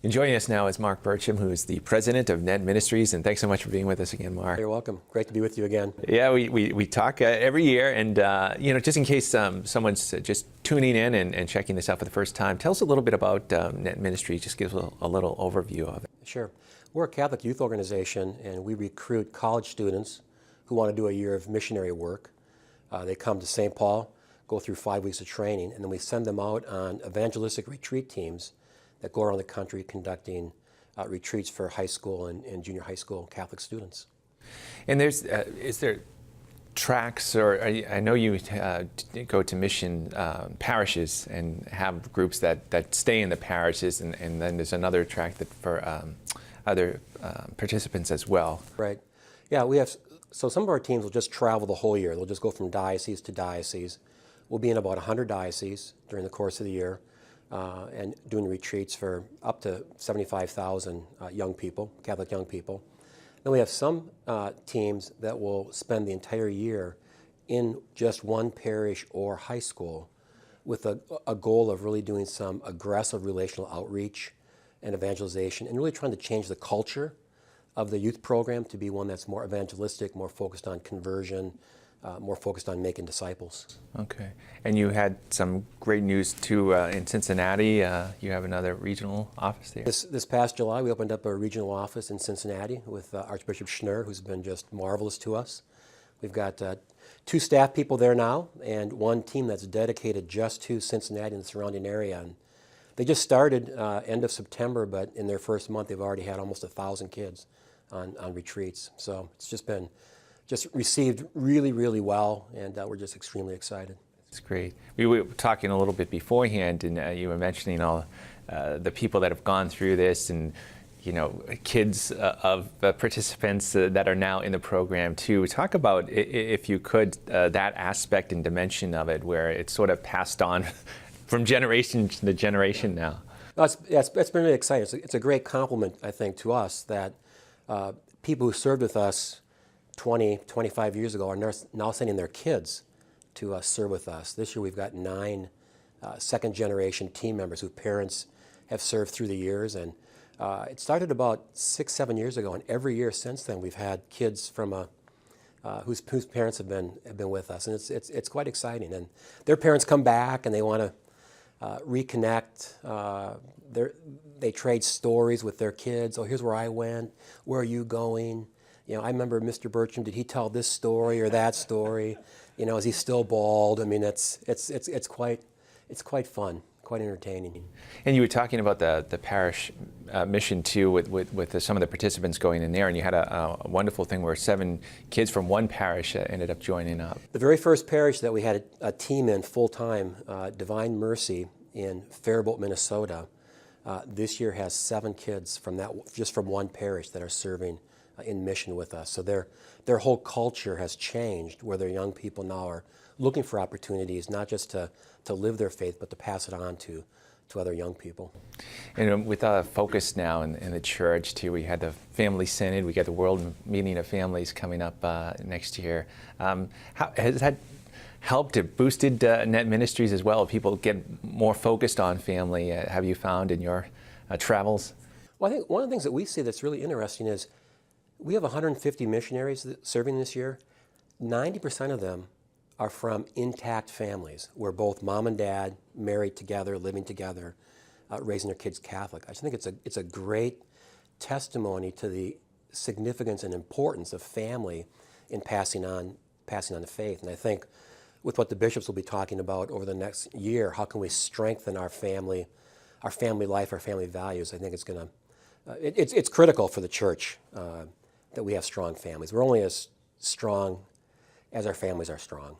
And joining us now is Mark Berchem, who is the president of NET Ministries, and thanks so much for being with us again, Mark. You're welcome. Great to be with you again. Yeah, we talk every year, and just in case someone's just tuning in and checking this out for the first time, tell us a little bit about NET Ministries. Just give us a little overview of it. Sure. We're a Catholic youth organization, and we recruit college students who want to do a year of missionary work. They come to St. Paul, go through 5 weeks of training, and then we send them out on evangelistic retreat teams that go around the country conducting retreats for high school and junior high school Catholic students. And is there tracks, or I know you go to mission parishes and have groups that stay in the parishes, and then there's another track that for other participants as well. Right. Yeah, we have. So some of our teams will just travel the whole year. They'll just go from diocese to diocese. We'll be in about 100 dioceses during the course of the year. And doing retreats for up to 75,000 young people, Catholic young people. Then we have some teams that will spend the entire year in just one parish or high school with a goal of really doing some aggressive relational outreach and evangelization and really trying to change the culture of the youth program to be one that's more evangelistic, more focused on conversion, more focused on making disciples. Okay. And you had some great news too in Cincinnati. You have another regional office there. This past July, we opened up a regional office in Cincinnati with Archbishop Schnurr, who's been just marvelous to us. We've got 2 staff people there now and 1 team that's dedicated just to Cincinnati and the surrounding area. And they just started end of September, but in their first month, they've already had almost 1,000 kids on retreats. So it's just been received really, really well, and we're just extremely excited. That's great. We were talking a little bit beforehand, and you were mentioning all the people that have gone through this, and kids of participants that are now in the program too. Talk about, if you could, that aspect and dimension of it, where it's sort of passed on from generation to generation now. It's been really exciting. It's a great compliment, I think, to us that people who served with us 20, 25 years ago are now sending their kids to serve with us. This year we've got 9 second-generation team members whose parents have served through the years, and it started about 6, 7 years ago, and every year since then we've had kids from whose parents have been with us, and it's quite exciting. And their parents come back and they want to reconnect. They trade stories with their kids. Oh, here's where I went. Where are you going? I remember Mr. Berchem, did he tell this story or that story? Is he still bald? I mean, it's quite fun, quite entertaining. And you were talking about the parish mission too, with some of the participants going in there, and you had a wonderful thing where 7 kids from one parish ended up joining up. The very first parish that we had a team in full-time, Divine Mercy in Faribault, Minnesota, this year has 7 kids just from one parish that are serving in mission with us. So their whole culture has changed, where their young people now are looking for opportunities, not just to live their faith, but to pass it on to other young people. And with a focus now in the church too, we had the Family Synod, we got the World Meeting of Families coming up next year. How has that helped? It boosted NET Ministries as well? People get more focused on family, have you found in your travels? Well, I think one of the things that we see that's really interesting is we have 150 missionaries serving this year. 90% of them are from intact families where both mom and dad married together, living together, raising their kids Catholic. I just think it's a great testimony to the significance and importance of family in passing on the faith. And I think with what the bishops will be talking about over the next year, how can we strengthen our family life, our family values? I think it's going to it's critical for the church that we have strong families. We're only as strong as our families are strong.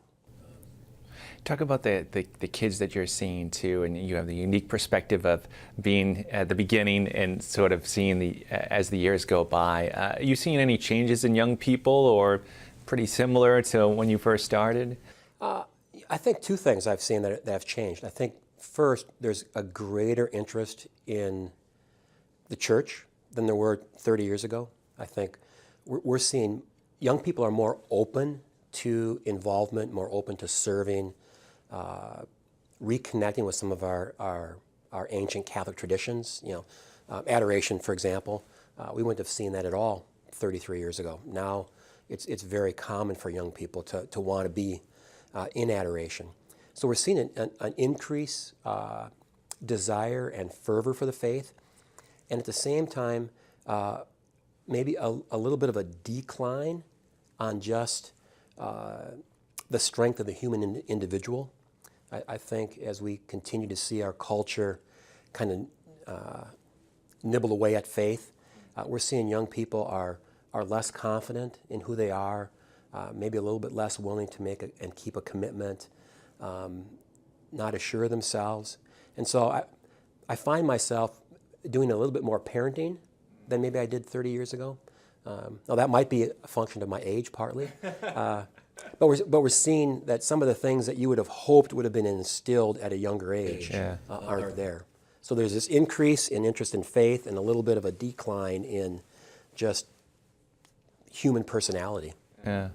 Talk about the kids that you're seeing too, and you have the unique perspective of being at the beginning and sort of seeing as the years go by. Are you seeing any changes in young people, or pretty similar to when you first started? I think 2 things I've seen that have changed. I think first, there's a greater interest in the church than there were 30 years ago. I think we're seeing young people are more open to involvement, more open to serving, reconnecting with some of our ancient Catholic traditions. Adoration, for example, we wouldn't have seen that at all 33 years ago. Now it's very common for young people to want to be in adoration. So we're seeing an increase, desire and fervor for the faith, and at the same time, maybe a little bit of a decline on just the strength of the human individual. I think as we continue to see our culture kind of nibble away at faith, we're seeing young people are less confident in who they are, maybe a little bit less willing to make and keep a commitment, not assure of themselves. And so I find myself doing a little bit more parenting than maybe I did 30 years ago. Now that might be a function of my age partly, but we're seeing that some of the things that you would have hoped would have been instilled at a younger age aren't there. So there's this increase in interest in faith and a little bit of a decline in just human personality. Yeah.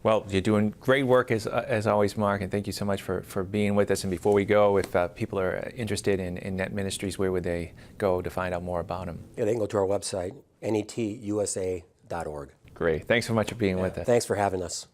Well, you're doing great work as always, Mark, and thank you so much for being with us. And before we go, if people are interested in NET Ministries, where would they go to find out more about them? Yeah, they can go to our website, netusa.org. Great. Thanks so much for being with us. Thanks for having us.